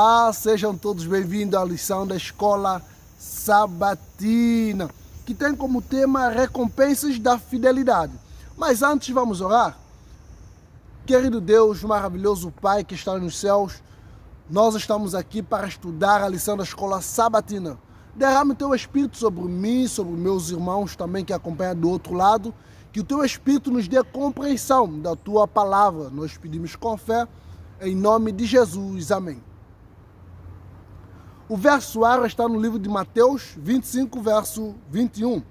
Olá, sejam todos bem-vindos à lição da Escola Sabatina, que tem como tema recompensas da fidelidade. Mas antes vamos orar. Querido Deus, maravilhoso Pai que está nos céus, nós estamos aqui para estudar a lição da Escola Sabatina. Derrame o Teu Espírito sobre mim, sobre meus irmãos também que acompanham do outro lado, que o Teu Espírito nos dê compreensão da Tua palavra. Nós pedimos com fé, em nome de Jesus. Amém. O versuário está no livro de Mateus 25, verso 21,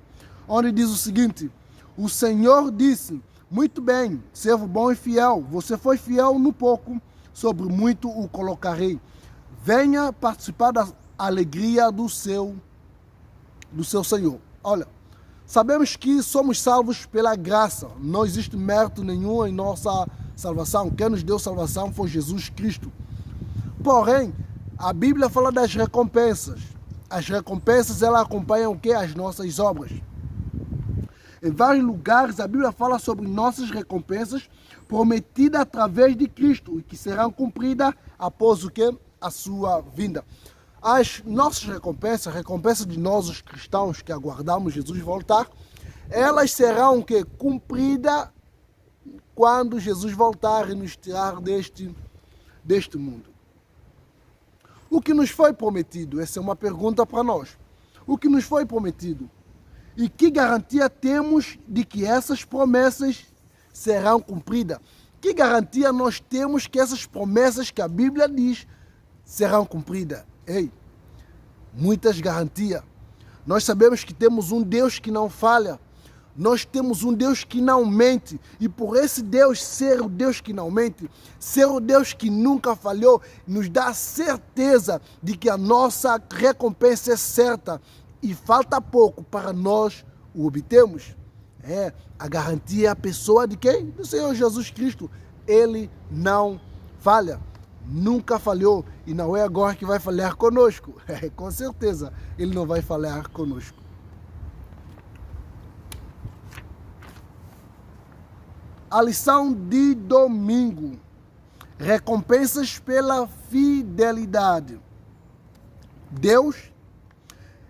onde diz o seguinte: o Senhor disse, muito bem, servo bom e fiel, você foi fiel no pouco, sobre muito o colocarei. Venha participar da alegria do seu Senhor. Olha, sabemos que somos salvos pela graça, não existe mérito nenhum em nossa salvação. Quem nos deu salvação foi Jesus Cristo. Porém, a Bíblia fala das recompensas. As recompensas, elas acompanham o quê? As nossas obras. Em vários lugares, a Bíblia fala sobre nossas recompensas prometidas através de Cristo e que serão cumpridas após o quê? A sua vinda. As nossas recompensas, recompensas de nós, os cristãos que aguardamos Jesus voltar, elas serão o quê? Cumpridas quando Jesus voltar e nos tirar deste mundo. O que nos foi prometido? Essa é uma pergunta para nós. O que nos foi prometido? E que garantia temos de que essas promessas serão cumpridas? Que garantia nós temos que essas promessas que a Bíblia diz serão cumpridas? Ei, muitas garantias. Nós sabemos que temos um Deus que não falha. Nós temos um Deus que não mente, e por esse Deus ser o Deus que não mente, ser o Deus que nunca falhou, nos dá certeza de que a nossa recompensa é certa e falta pouco para nós o obtermos. A garantia é a pessoa de quem? Do Senhor Jesus Cristo. Ele não falha, nunca falhou e não é agora que vai falhar conosco. Com certeza, Ele não vai falhar conosco. A lição de domingo, recompensas pela fidelidade. Deus,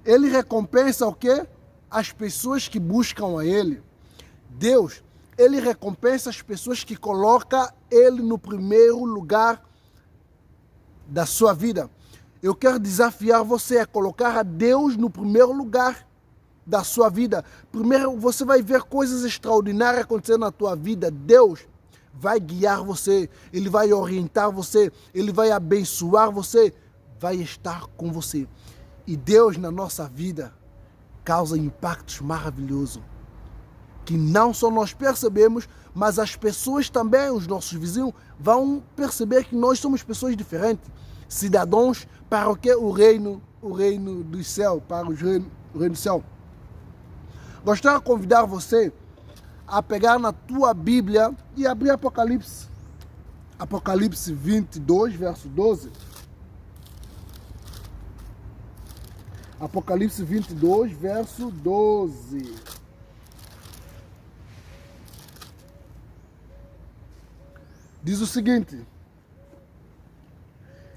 Ele recompensa o quê? As pessoas que buscam a Ele. Deus, Ele recompensa as pessoas que colocam Ele no primeiro lugar da sua vida. Eu quero desafiar você a colocar a Deus no primeiro lugar da sua vida. Primeiro, você vai ver coisas extraordinárias acontecendo na tua vida. Deus vai guiar você, Ele vai orientar você, Ele vai abençoar você, vai estar com você. E Deus na nossa vida causa impactos maravilhosos, que não só nós percebemos, mas as pessoas também, os nossos vizinhos, vão perceber que nós somos pessoas diferentes, cidadãos para o que? O reino do céu, para o reino do céu. Gostaria de convidar você a pegar na tua Bíblia e abrir Apocalipse 22, verso 12. Apocalipse 22, verso 12. Diz o seguinte: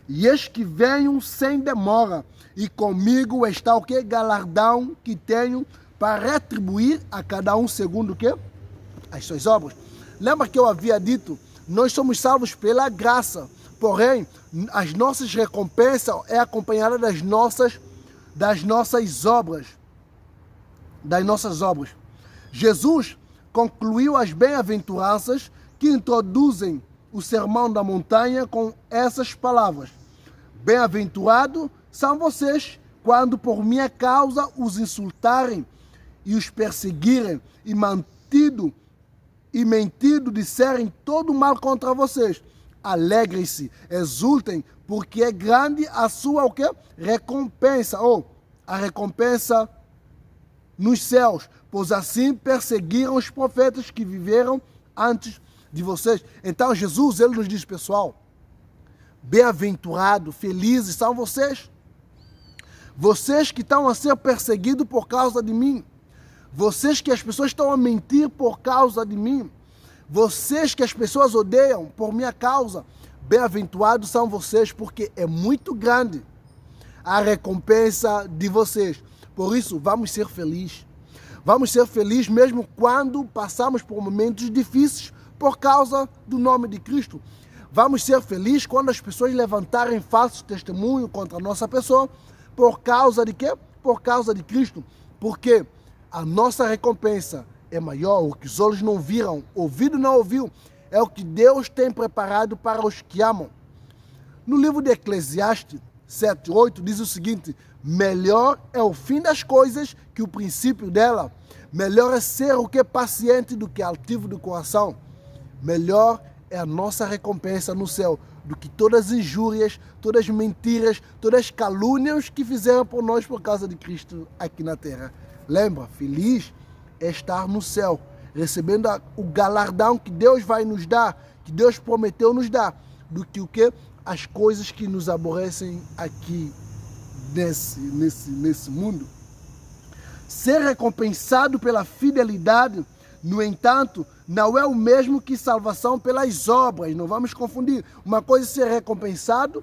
e eis que venho sem demora, e comigo está o que? Galardão que tenho para retribuir a cada um segundo o quê? As suas obras. Lembra que eu havia dito, nós somos salvos pela graça, porém, as nossas recompensas é acompanhada das nossas obras. Das nossas obras. Jesus concluiu as bem-aventuranças que introduzem o sermão da montanha com essas palavras: bem-aventurados são vocês quando por minha causa os insultarem e os perseguirem e mentido disserem todo mal contra vocês. Alegrem-se, exultem, porque é grande a sua o quê? Recompensa, ou a recompensa nos céus, pois assim perseguiram os profetas que viveram antes de vocês. Então Jesus, Ele nos diz, pessoal, bem-aventurados, felizes são vocês. Vocês que estão a ser perseguidos por causa de mim. Vocês que as pessoas estão a mentir por causa de mim. Vocês que as pessoas odeiam por minha causa. bem-aventurados são vocês, porque é muito grande a recompensa de vocês. Por isso, vamos ser felizes. Vamos ser felizes mesmo quando passamos por momentos difíceis por causa do nome de Cristo. Vamos ser felizes quando as pessoas levantarem falso testemunho contra a nossa pessoa. Por causa de quê? Por causa de Cristo. Porque a nossa recompensa é maior. O que os olhos não viram, ouvido não ouviu, é o que Deus tem preparado para os que amam. No livro de Eclesiastes 7:8 diz o seguinte: melhor é o fim das coisas que o princípio dela. Melhor é ser o que paciente do que altivo do coração. Melhor é a nossa recompensa no céu do que todas as injúrias, todas as mentiras, todas as calúnias que fizeram por nós por causa de Cristo aqui na terra. Lembra, feliz é estar no céu, recebendo o galardão que Deus vai nos dar, que Deus prometeu nos dar, do que o quê? As coisas que nos aborrecem aqui nesse mundo. Ser recompensado pela fidelidade, no entanto, não é o mesmo que salvação pelas obras. Não vamos confundir. Uma coisa é ser recompensado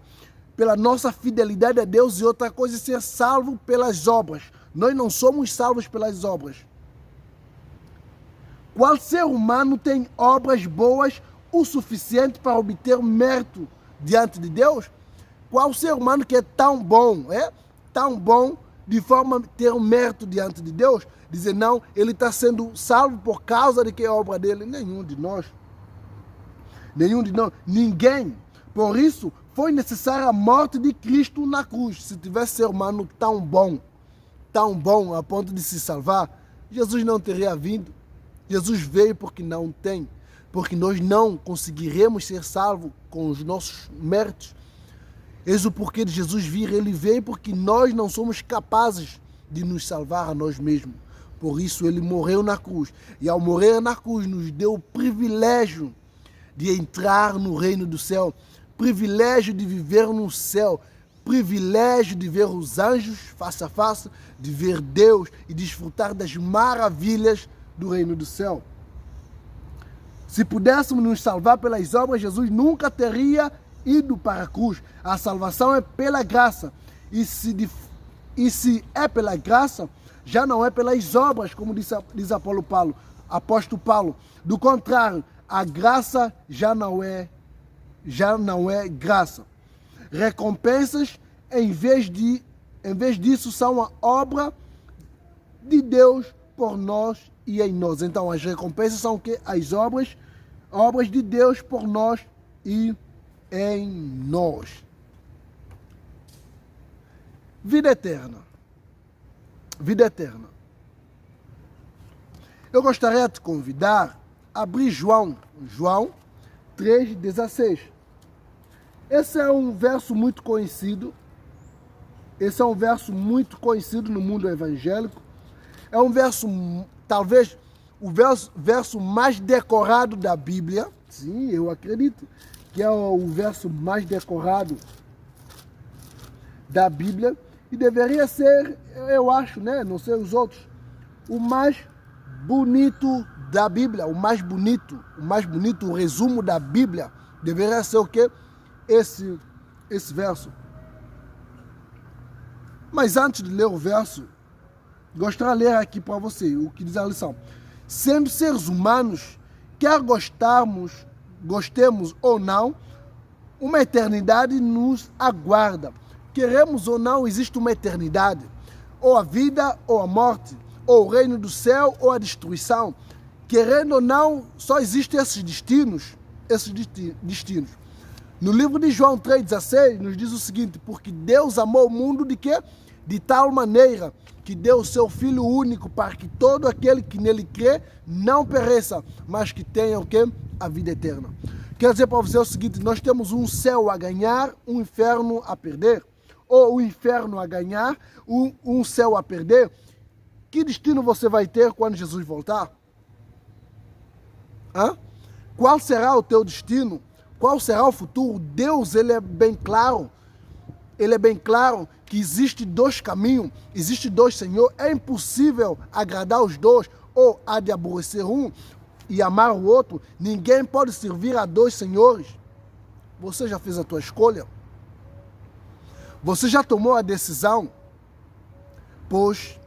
pela nossa fidelidade a Deus e outra coisa é ser salvo pelas obras. Nós não somos salvos pelas obras. Qual ser humano tem obras boas o suficiente para obter mérito diante de Deus? Qual ser humano que é tão bom, tão bom de forma a ter um mérito diante de Deus? Dizer, não, ele está sendo salvo por causa de que é a obra dele? Nenhum de nós. Nenhum de nós. Ninguém. Por isso, foi necessária a morte de Cristo na cruz. Se tivesse ser humano tão bom a ponto de se salvar, Jesus não teria vindo. Jesus veio porque não tem. Porque nós não conseguiremos ser salvos com os nossos méritos. Eis o porquê de Jesus vir. Ele veio porque nós não somos capazes de nos salvar a nós mesmos. Por isso ele morreu na cruz. E ao morrer na cruz nos deu o privilégio de entrar no reino do céu. Privilégio de viver no céu. Privilégio de ver os anjos face a face. De ver Deus e desfrutar das maravilhas do reino do céu. Se pudéssemos nos salvar pelas obras, Jesus nunca teria ido para a cruz. A salvação é pela graça. E se é pela graça, já não é pelas obras, como diz apóstolo Paulo. Do contrário, a graça já não é graça. Recompensas, em vez disso, são a obra de Deus por nós e em nós. Então, as recompensas são o quê? As obras de Deus por nós e em nós. Vida eterna. Vida eterna. Eu gostaria de te convidar a abrir João 3,16. Esse é um verso muito conhecido. Esse é um verso muito conhecido no mundo evangélico. É um verso, talvez, o verso mais decorado da Bíblia. Sim, eu acredito que é o verso mais decorado da Bíblia. E deveria ser, eu acho, não sei os outros, o mais bonito da Bíblia, o mais bonito, o resumo da Bíblia. Deveria ser o quê? Esse verso. Mas antes de ler o verso, gostaria de ler aqui para você o que diz a lição. Sendo seres humanos, quer gostemos ou não, uma eternidade nos aguarda. Queremos ou não, existe uma eternidade. Ou a vida ou a morte, ou o reino do céu ou a destruição. Querendo ou não, só existem esses destinos. No livro de João 3,16 nos diz o seguinte: porque Deus amou o mundo de quê? De tal maneira que deu o seu Filho único para que todo aquele que nele crê não pereça, mas que tenha o quê? A vida eterna. Quer dizer para você o seguinte: nós temos um céu a ganhar, um inferno a perder. Ou o inferno a ganhar, um céu a perder. Que destino você vai ter quando Jesus voltar? Qual será o teu destino? Qual será o futuro? Deus, ele é bem claro. Ele é bem claro que existe dois caminhos, existe dois senhores. É impossível agradar os dois, ou há de aborrecer um e amar o outro. Ninguém pode servir a dois senhores. Você já fez a tua escolha? Você já tomou a decisão? Pois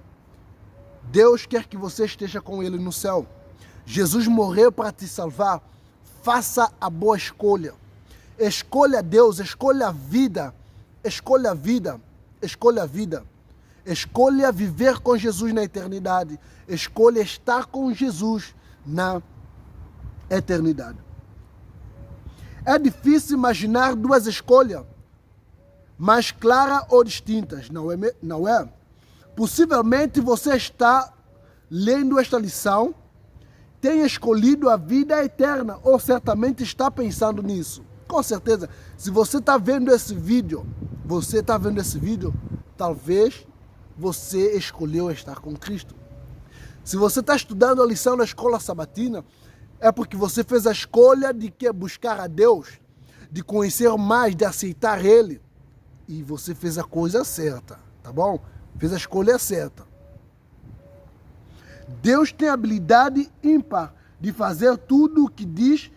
Deus quer que você esteja com Ele no céu. Jesus morreu para te salvar. Faça a boa escolha. Escolha Deus, escolha a vida. Escolha a vida. Escolha a vida. Escolha viver com Jesus na eternidade. Escolha estar com Jesus na eternidade. É difícil imaginar duas escolhas, mais claras ou distintas, não é? Possivelmente você está lendo esta lição, tem escolhido a vida eterna, ou certamente está pensando nisso. Com certeza, se você está vendo esse vídeo, talvez você escolheu estar com Cristo. Se você está estudando a lição na escola sabatina, é porque você fez a escolha de que buscar a Deus, de conhecer mais, de aceitar Ele. E você fez a coisa certa, tá bom? Fez a escolha certa. Deus tem habilidade ímpar de fazer tudo o que diz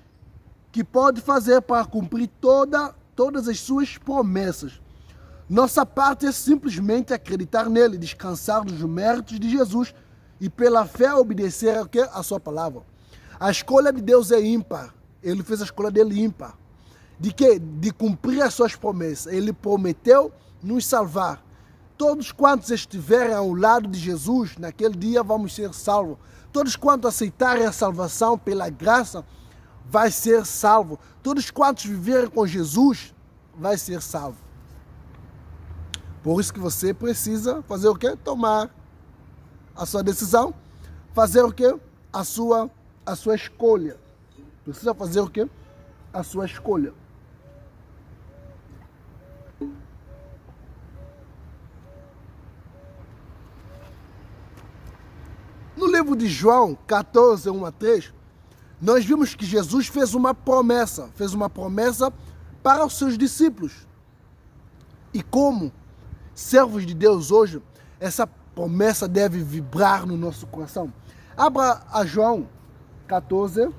que pode fazer para cumprir todas as suas promessas. Nossa parte é simplesmente acreditar nele, descansar nos méritos de Jesus e pela fé obedecer a sua palavra. A escolha de Deus é ímpar. Ele fez a escolha dele ímpar. De quê? De cumprir as suas promessas. Ele prometeu nos salvar. Todos quantos estiverem ao lado de Jesus, naquele dia vamos ser salvos. Todos quantos aceitarem a salvação pela graça, vai ser salvo. Todos quantos viverem com Jesus, vai ser salvo. Por isso que você precisa fazer o quê? Tomar a sua decisão. Fazer o quê? A sua escolha. Precisa fazer o quê? A sua escolha. No livro de João 14, 1 a 3, nós vimos que Jesus fez uma promessa para os seus discípulos. E como servos de Deus hoje, essa promessa deve vibrar no nosso coração. Abra a João 14,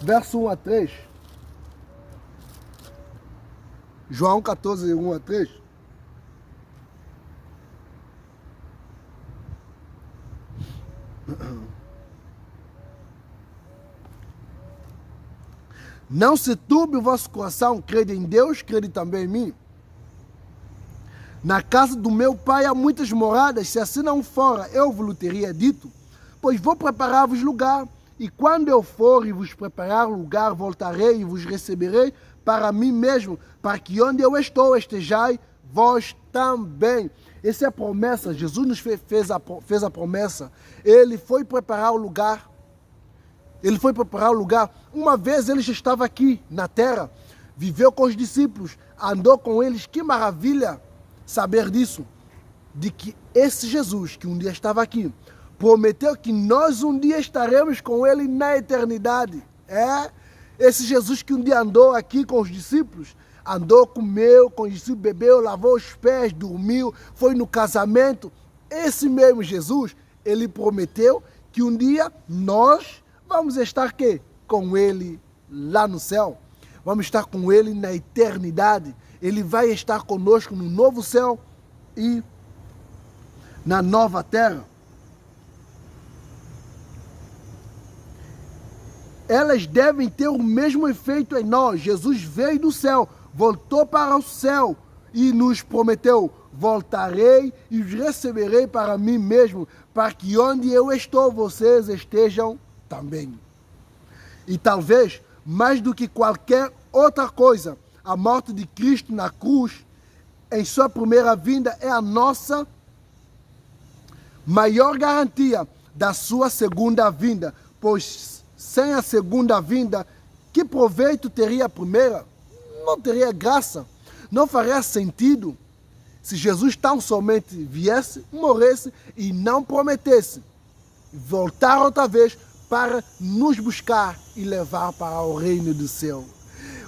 verso 1 a 3. João 14, 1 a 3. Não se turbe o vosso coração, crede em Deus, crede também em mim. Na casa do meu pai há muitas moradas, se assim não fora, eu vos teria dito, pois vou preparar-vos lugar, e quando eu for e vos preparar lugar, voltarei e vos receberei para mim mesmo, para que onde eu estou estejais vós também. Essa é a promessa, Jesus nos fez a promessa, ele foi preparar o lugar. Ele foi preparar o lugar. Uma vez ele já estava aqui na terra, viveu com os discípulos, andou com eles. Que maravilha saber disso, de que esse Jesus que um dia estava aqui, prometeu que nós um dia estaremos com ele na eternidade. Esse Jesus que um dia andou aqui com os discípulos, andou, comeu, com os discípulos, bebeu, lavou os pés, dormiu, foi no casamento. Esse mesmo Jesus, ele prometeu que um dia nós vamos estar aqui com ele lá no céu. Vamos estar com ele na eternidade. Ele vai estar conosco no novo céu e na nova terra. Elas devem ter o mesmo efeito em nós. Jesus veio do céu, voltou para o céu e nos prometeu: voltarei e os receberei para mim mesmo, para que onde eu estou, vocês estejam também. E talvez, mais do que qualquer outra coisa, a morte de Cristo na cruz, em sua primeira vinda, é a nossa maior garantia da sua segunda vinda, pois sem a segunda vinda, que proveito teria a primeira? Não teria graça, não faria sentido se Jesus tão somente viesse, morresse e não prometesse voltar outra vez para nos buscar e levar para o reino do céu.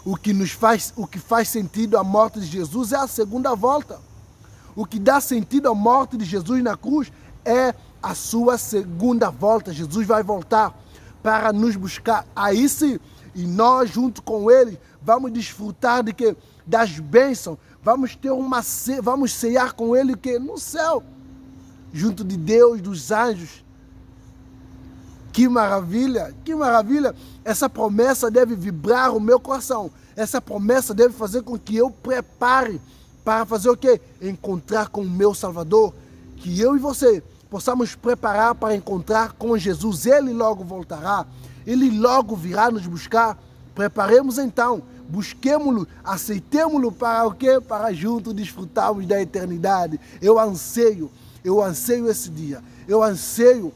O que faz sentido à morte de Jesus é a segunda volta. O que dá sentido à morte de Jesus na cruz é a sua segunda volta. Jesus vai voltar para nos buscar. Aí sim, E nós, junto com Ele, vamos desfrutar de quê? Das bênçãos. Vamos ceiar com Ele o quê? No céu. Junto de Deus, dos anjos. Que maravilha, que maravilha. Essa promessa deve vibrar o meu coração. Essa promessa deve fazer com que eu prepare para fazer o quê? Encontrar com o meu Salvador. Que eu e você possamos preparar para encontrar com Jesus. Ele logo voltará. Ele logo virá nos buscar. Preparemos então. Busquemo-lo, aceitemo-lo para o quê? Para juntos desfrutarmos da eternidade. Eu anseio esse dia. Eu anseio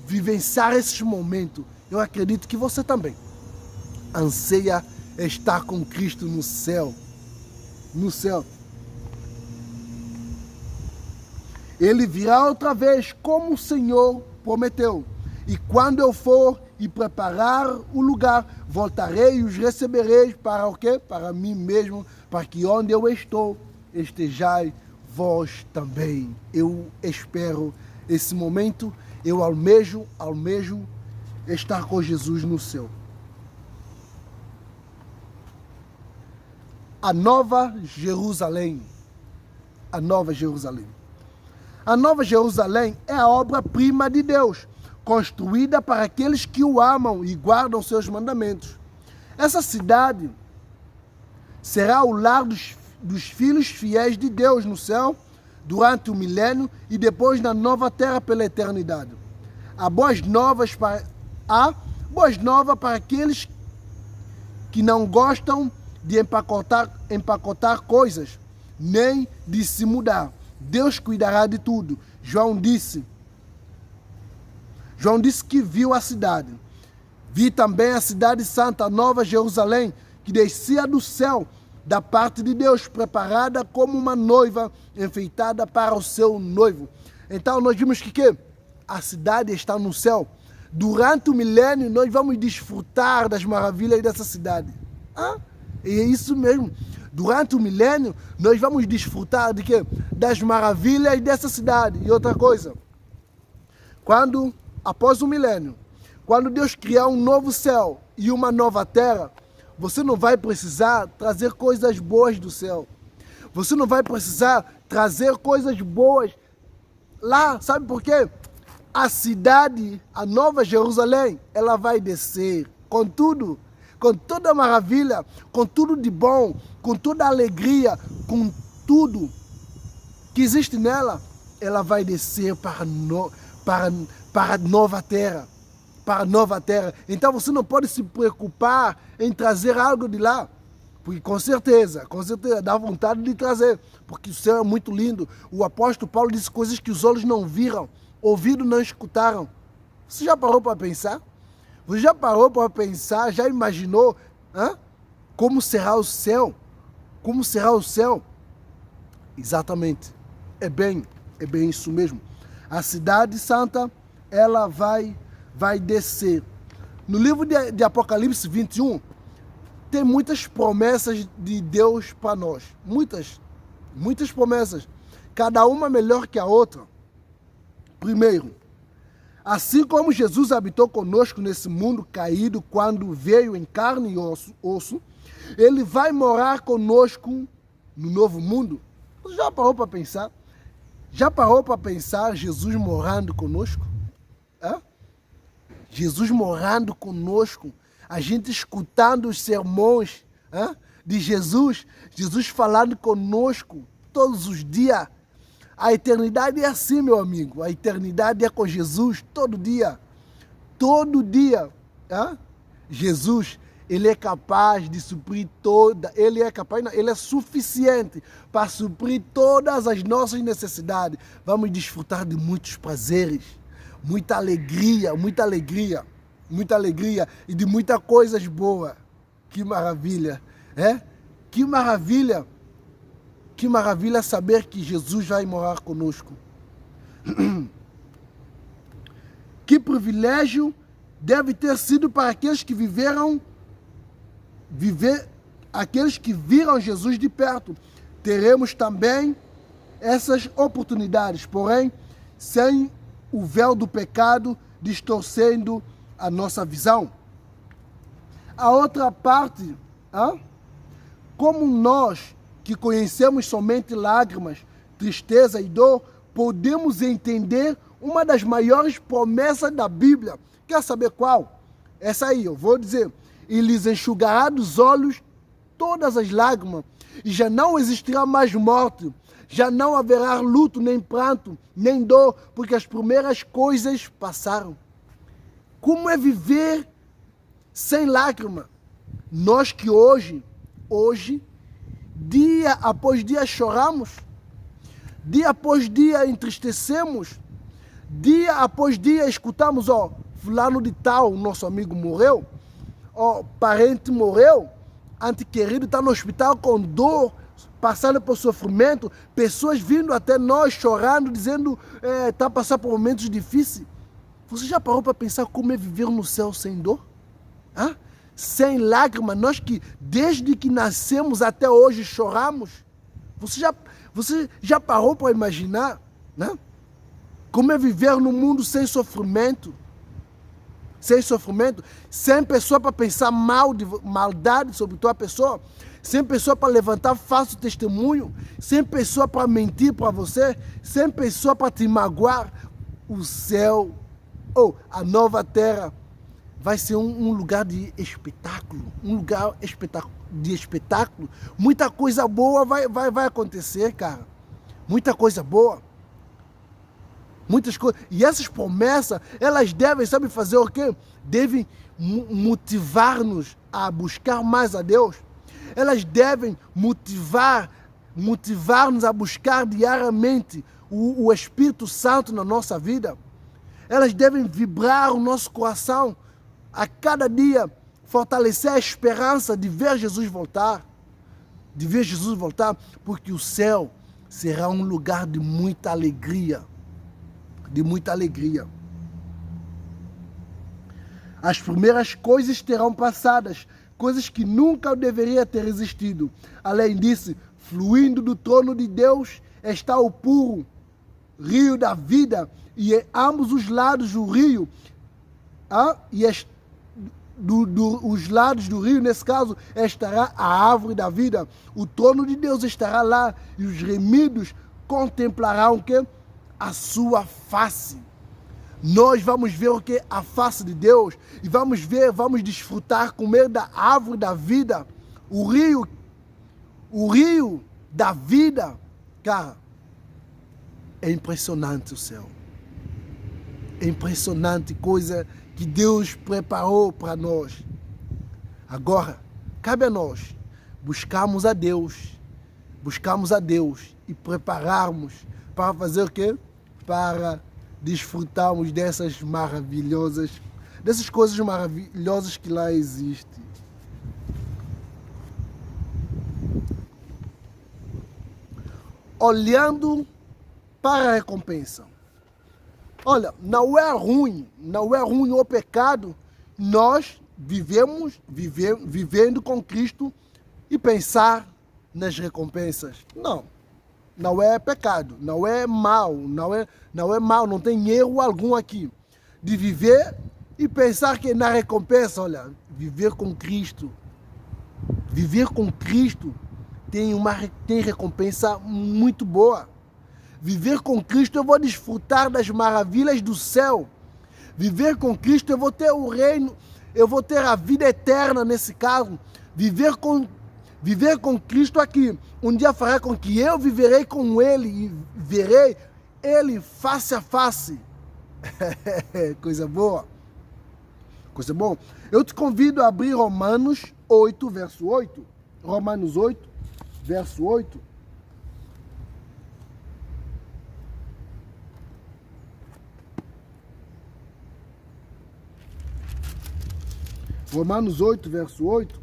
vivenciar esses momentos. Eu acredito que você também anseia estar com Cristo no céu. No céu. Ele virá outra vez, como o Senhor prometeu. E quando eu for e preparar o lugar, voltarei e os receberei para o quê? Para mim mesmo, para que onde eu estou, estejai vós também. Eu espero esse momento, eu almejo estar com Jesus no céu. A Nova Jerusalém. A Nova Jerusalém. A Nova Jerusalém é a obra-prima de Deus, construída para aqueles que o amam e guardam seus mandamentos. Essa cidade será o lar dos filhos fiéis de Deus no céu, durante o milênio e depois na nova terra pela eternidade. Há boas novas para aqueles que não gostam de empacotar coisas, nem de se mudar. Deus cuidará de tudo. João disse que viu a cidade. Vi também a cidade santa, a Nova Jerusalém, que descia do céu, da parte de Deus, preparada como uma noiva enfeitada para o seu noivo. Então nós vimos que a cidade está no céu. Durante o milênio nós vamos desfrutar das maravilhas dessa cidade. E é isso mesmo. Durante o milênio nós vamos desfrutar de quê? Das maravilhas dessa cidade. E outra coisa, após o milênio, quando Deus criar um novo céu e uma nova terra, você não vai precisar trazer coisas boas do céu. Você não vai precisar trazer coisas boas lá. Sabe por quê? A cidade, a Nova Jerusalém, ela vai descer com tudo, com toda a maravilha, com tudo de bom, com toda a alegria, com tudo que existe nela. Ela vai descer para a nova terra. Para a nova terra. Então você não pode se preocupar em trazer algo de lá, porque com certeza dá vontade de trazer, porque o céu é muito lindo. O apóstolo Paulo disse coisas que os olhos não viram, ouvidos não escutaram. Você já parou para pensar? Você já parou para pensar, já imaginou como será o céu? Como será o céu? Exatamente, é bem isso mesmo. A cidade santa, ela vai descer. No livro de Apocalipse 21, tem muitas promessas de Deus para nós. Muitas promessas. Cada uma melhor que a outra. Primeiro, assim como Jesus habitou conosco nesse mundo caído quando veio em carne e osso, Ele vai morar conosco no novo mundo. Você já parou para pensar? Já parou para pensar Jesus morando conosco? Jesus morando conosco, a gente escutando os sermões de Jesus, Jesus falando conosco todos os dias. A eternidade é assim, meu amigo, a eternidade é com Jesus todo dia. Todo dia. Jesus, Ele é capaz de suprir Ele é suficiente para suprir todas as nossas necessidades. Vamos desfrutar de muitos prazeres. Muita alegria e de muitas coisas boas. Que maravilha, Que maravilha saber que Jesus vai morar conosco. Que privilégio deve ter sido para aqueles que aqueles que viram Jesus de perto. Teremos também essas oportunidades, porém, sem o véu do pecado distorcendo a nossa visão. a outra parte, como nós que conhecemos somente lágrimas, tristeza e dor, podemos entender uma das maiores promessas da Bíblia. Quer saber qual? Essa aí, eu vou dizer. E lhes enxugará dos olhos todas as lágrimas, e já não existirá mais morte, já não haverá luto, nem pranto, nem dor, porque as primeiras coisas passaram. Como é viver sem lágrima? Nós que hoje, dia após dia choramos, dia após dia entristecemos, dia após dia escutamos, fulano de tal, nosso amigo morreu, parente morreu, ante querido está no hospital com dor, passando por sofrimento, pessoas vindo até nós chorando, dizendo está passando por momentos difíceis. Você já parou para pensar como é viver no céu sem dor? Sem lágrimas, nós que desde que nascemos até hoje choramos. Você já parou para imaginar, né? Como é viver num mundo sem sofrimento? Sem sofrimento, sem pessoa para pensar maldade sobre tua pessoa, sem pessoa para levantar falso testemunho, sem pessoa para mentir para você, sem pessoa para te magoar. O céu, a nova terra, vai ser um lugar de espetáculo, um lugar de espetáculo. Muita coisa boa vai acontecer, cara. Muita coisa boa. Muitas coisas. E essas promessas, elas devem, sabe fazer o quê? Devem motivar-nos a buscar mais a Deus. Elas devem motivar-nos a buscar diariamente o Espírito Santo na nossa vida. Elas devem vibrar o nosso coração a cada dia, fortalecer a esperança de ver Jesus voltar. De ver Jesus voltar, porque o céu será um lugar de muita alegria. De muita alegria. As primeiras coisas terão passadas, coisas que nunca deveria ter existido. Além disso, fluindo do trono de Deus está o puro rio da vida, e em ambos os lados do rio, os lados do rio, nesse caso, estará a árvore da vida. O trono de Deus estará lá, e os remidos contemplarão o quê? A sua face. Nós vamos ver o que? A face de Deus. E vamos desfrutar, comer da árvore da vida. O rio da vida. Cara, é impressionante o céu. É impressionante coisa que Deus preparou para nós. Agora, cabe a nós buscarmos a Deus e prepararmos para fazer o quê? Para desfrutarmos dessas coisas maravilhosas que lá existem. Olhando para a recompensa. Olha, não é ruim o pecado nós vivendo com Cristo e pensar nas recompensas. Não é pecado, não é mal, não tem erro algum aqui. De viver e pensar que na recompensa, olha, viver com Cristo tem recompensa muito boa. Viver com Cristo, eu vou desfrutar das maravilhas do céu. Viver com Cristo, eu vou ter o reino, eu vou ter a vida eterna nesse caso. Viver com Cristo aqui, um dia fará com que eu viverei com Ele e verei Ele face a face. Coisa boa. Coisa boa. Eu te convido a abrir Romanos 8, verso 8. Romanos 8, verso 8. Romanos 8, verso 8.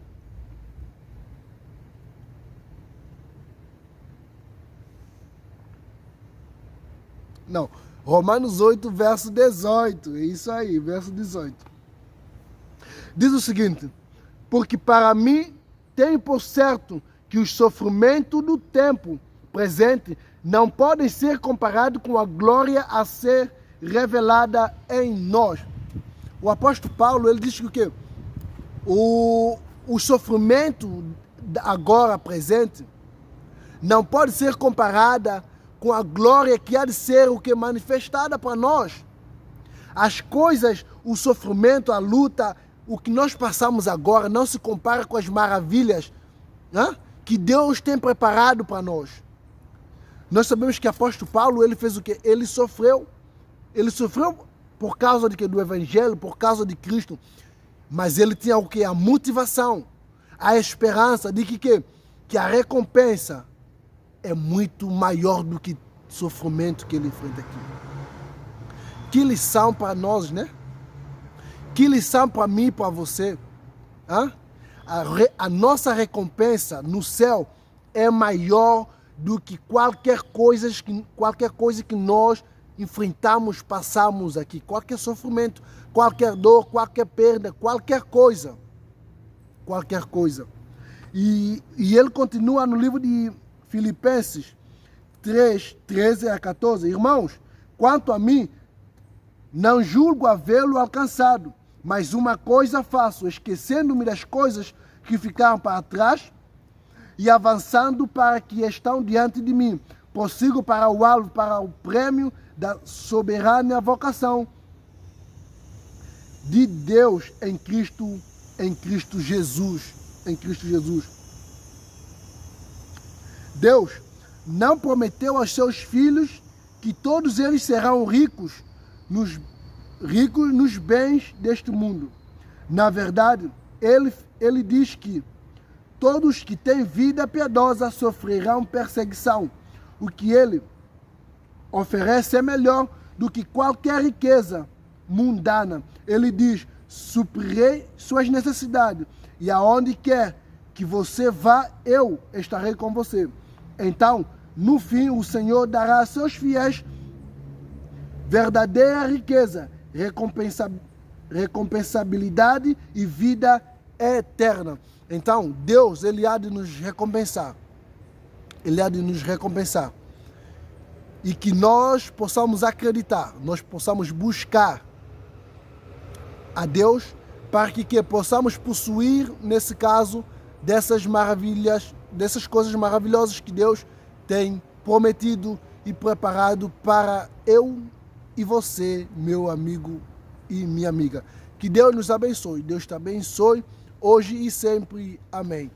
Não, Romanos 8, verso 18. É isso aí, verso 18. Diz o seguinte: porque para mim tenho por certo que os sofrimentos do tempo presente não podem ser comparados com a glória a ser revelada em nós. O apóstolo Paulo, ele diz que o quê? O sofrimento agora presente não pode ser comparada com a glória que há de ser o que é manifestada para nós. As coisas, o sofrimento, a luta, o que nós passamos agora não se compara com as maravilhas, né, que Deus tem preparado para nós. Nós sabemos que o apóstolo Paulo, ele fez o quê? Ele sofreu por causa do Evangelho, por causa de Cristo. Mas ele tinha o quê? A motivação, a esperança de que a recompensa é muito maior do que o sofrimento que ele enfrenta aqui. Que lição para nós, né? Que lição para mim e para você. Hã? A nossa recompensa no céu é maior do que qualquer coisa que nós enfrentamos, passamos aqui. Qualquer sofrimento, qualquer dor, qualquer perda, qualquer coisa. Qualquer coisa. E ele continua no livro de Filipenses 3, 13 a 14. Irmãos, quanto a mim, não julgo havê-lo alcançado, mas uma coisa faço, esquecendo-me das coisas que ficaram para trás e avançando para que estão diante de mim. Prossigo para o alvo, para o prêmio da soberana vocação de Deus em Cristo Jesus. Em Cristo Jesus. Deus não prometeu aos seus filhos que todos eles serão ricos nos bens deste mundo. Na verdade, ele diz que todos que têm vida piedosa sofrerão perseguição. O que ele oferece é melhor do que qualquer riqueza mundana. Ele diz: suprirei suas necessidades, e aonde quer que você vá, eu estarei com você. Então, no fim, o Senhor dará a seus fiéis verdadeira riqueza, recompensabilidade e vida eterna. Então, Deus, ele há de nos recompensar. Ele há de nos recompensar. E que nós possamos acreditar, nós possamos buscar a Deus para que possamos possuir, nesse caso, dessas maravilhas, dessas coisas maravilhosas que Deus tem prometido e preparado para eu e você, meu amigo e minha amiga. Que Deus nos abençoe. Deus te abençoe hoje e sempre. Amém.